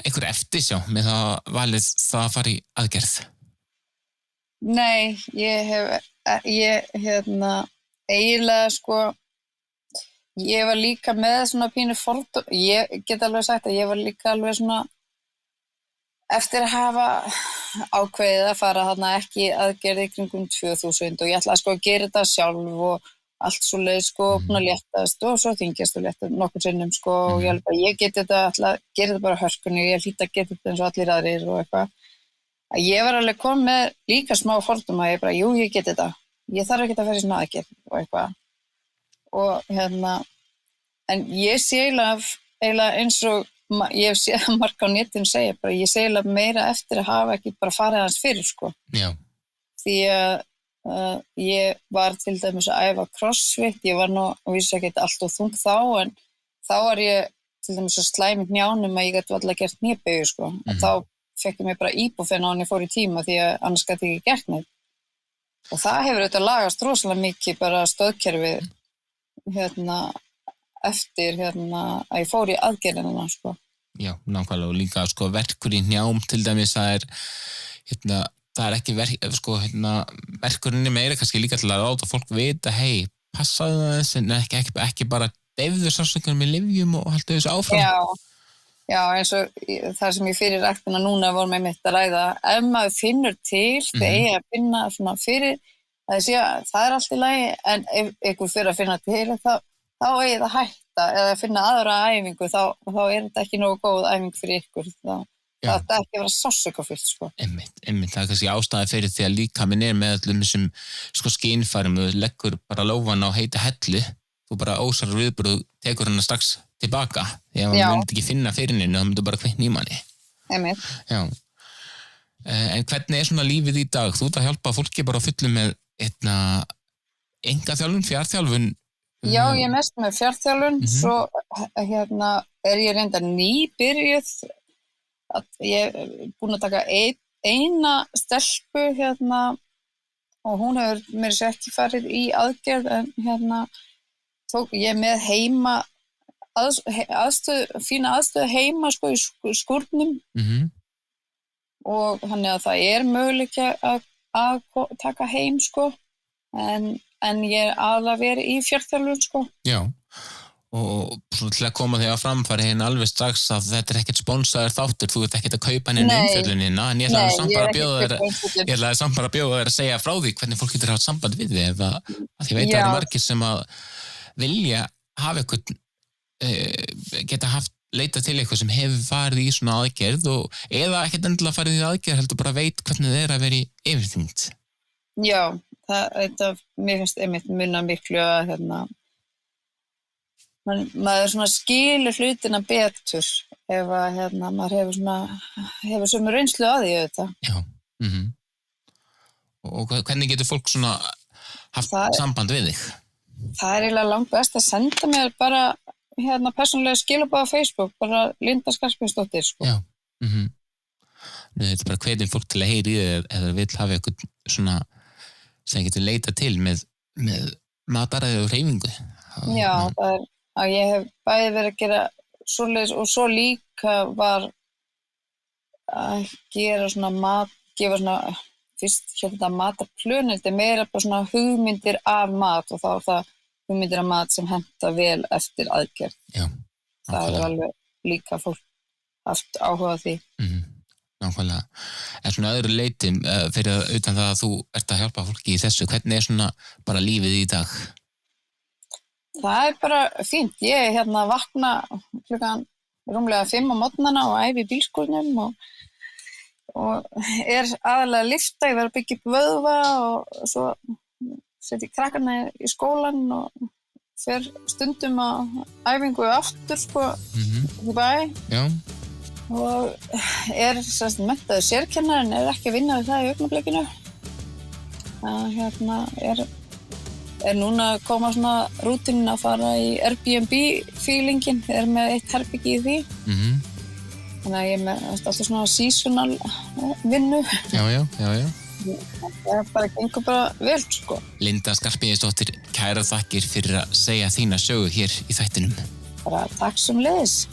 einhver eftirsjá með það valið það að fara í aðgerð? Nei, eiginlega sko, ég var líka með svona pínu fordóm, ég get alveg sagt að ég var líka alveg svona, eftir að hafa ákveðið að fara þarna ekki aðgerð í kringum 2000 og ég ætlaði sko að gera þetta sjálf og allt svo leið sko, búin að léttast og svo þingjast og léttast nokkur sinnum sko og ég get þetta, ætla að gera þetta bara hörkunni, ég hlýt að geta þetta eins og allir aðrir og eitthvað. Ég var alveg komið með líka smá fordóma, ég bara, jú, ég get þetta, ég þarf ekki að fara í svona aðgerð og eitthvað. Og en ég sé eiginlega eins og, ég sé að marga á netinu segja bara, ég sé eiginlega meira eftir að hafa ekki bara farið hans fyrir sko. Já. Því að ég var til dæmis að æfa crossfit, ég var nú og vissi ekki allt og þung þá, en þá var ég til dæmis að slæmi hnjánum að ég gæti alltaf gert hnébeygju sko, og þá fekk ég mig bara íbúfen á hann ég fór í tíma því að annars gæti ég ekki gert neitt. Og það hefur auðvitað lagast rosalega mikið bara stöðkerfið eftir að ég fór í aðgerðina sko. Já, nákvæmlega og líka sko verkur í hnjám til dæmis það er ekki verkurinn meira kannski líka til að láta fólk vita, hei, passaðu það þess en ekki bara deyfðu sársökunum með lyfjum og halda þessu áfram. Já, eins og það sem ég fyrir ræktina núna vorum með mitt að ræða, ef maður finnur til, þegar ég að finna svona fyrir, það er allt í lagi, en ef ykkur fyrir að finna til, þá eigi það hætta, eða finna aðra æfingu, þá er þetta ekki nógu góð æfing fyrir ykkur, það er ekki að vera sársaukafullt sko. Einmitt, það er kannski ástæða fyrir því að líkaminn með öllum þessum sko skynfærum og leggur bara lófan á heita hellu, þú bara ósar viðbröð, tekur hana strax tilbaka, því að maður myndi ekki finna fyrir henni, þá myndi bara kveikna í manni. Einmitt. Já. En hvernig svona lífið í dag? Þú ert að hjálpa fólki bara á fullu með engaþjálfun, fjarþjálfun? Já, ég mest með fjarþjálfun, svo er ég reyndar nýbyrjuð, ég er búin að taka eina stelpu og hún hefur mér sér ekki farið í aðgerð, en ég er með heima fína aðstöðu heima sko í skúrnum og þannig að það er möguleiki að taka heim sko, en ég er aðalega verið í fjarþjálfun sko. Já. Og til að koma því að framfæri hérna alveg strax að þetta er ekkert sponsaður þáttur, þú ert ekkert að kaupa henni umfjöllunina, en ég ætlaði samt bara að bjóða þér að segja frá því hvernig fólk getur haft samband við því, að ég veit að það eru margir sem að vilja hafa eitthvað, geta leita til eitthvað sem hefur farið í svona aðgerð eða ekkert endilega farið í aðgerð, heldur bara veit hvernig það er að vera í yfirþyngd. Já, mér finnst einmitt munna miklu að maður svona skilur hlutina betur ef að maður hefur sömu reynslu að því auðvitað. Já. Og hvernig getur fólk svona haft samband við þig? Það er eiginlega langt best að senda mér bara persónulega skilaboð á Facebook, bara Linda Skarphéðinsdóttir sko. Já. Þetta er bara hvetjum fólk til að heyra í þig eða vill hafa eitthvað svona sem getur leita til með mataræði og hreyfingu. Já, það er að ég hef bæði verið að gera svoleiðis og svo líka var að gera svona gefa svona fyrst þetta matarplön, þetta er meira bara svona hugmyndir af mat og þá er það hugmyndir af mat sem henta vel eftir aðgerð. Já. Það er alveg líka fólk haft áhuga á því. Nákvæmlega. En svona öðru leyti fyrir utan það að þú ert að hjálpa fólki í þessu, hvernig er svona bara lífið í dag? Það er bara fínt. Ég vakna klukkan rúmlega 5 á morgnana og æfi í bílskúrnum og er aðalega að lyfta, ég verð að byggja upp vöðva og svo setja ég krakkarna í skólan og fer stundum á æfingu aftur sko í bæ. Já. Og er menntaður sérkennari en er ekki að vinna við það í augnablikinu. Er núna að koma svona rútinin að fara í Airbnb-feelingin, er með eitt herbyggi í því. Þannig að ég er með alltaf svona seasonal vinnu. Já. Það bara gengur bara vel, sko. Linda Skarphéðinsdóttir, kærar þakkir fyrir að segja þína sögu hér í þættinum. Bara takk sömuleiðis.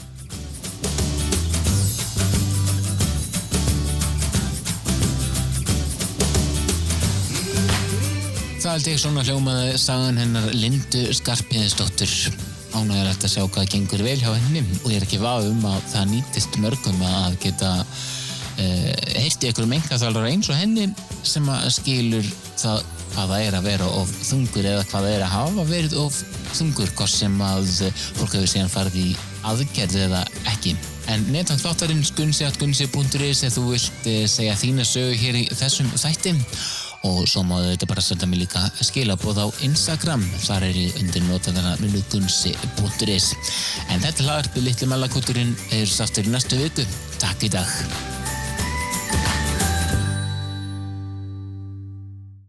Það held ég svona hljómaði sagan hennar Lindu Skarphéðinsdóttur. Ánægjulegt að sjá hvað gengur vel hjá henni og ég er ekki vafa að það nýtist mörgum að geta heyrt í einhverjum einkaþjálfara eins og henni sem að skilur það hvað það að vera of þungur eða hvað það að hafa verið of þungur, hvort sem að fólk hefur síðan farið í aðgerð eða ekki. En netfang þáttarins gunsi@gunsi.is ef þú vilt segja þína sögu hér í þessum þætti. Og svo má þetta bara senda mig líka skilaboð á Instagram. Þar ég undir notandana gunsi.is. En þetta hlaðvarpið Litli Mallakúturinn aftur í næstu viku. Takk í dag.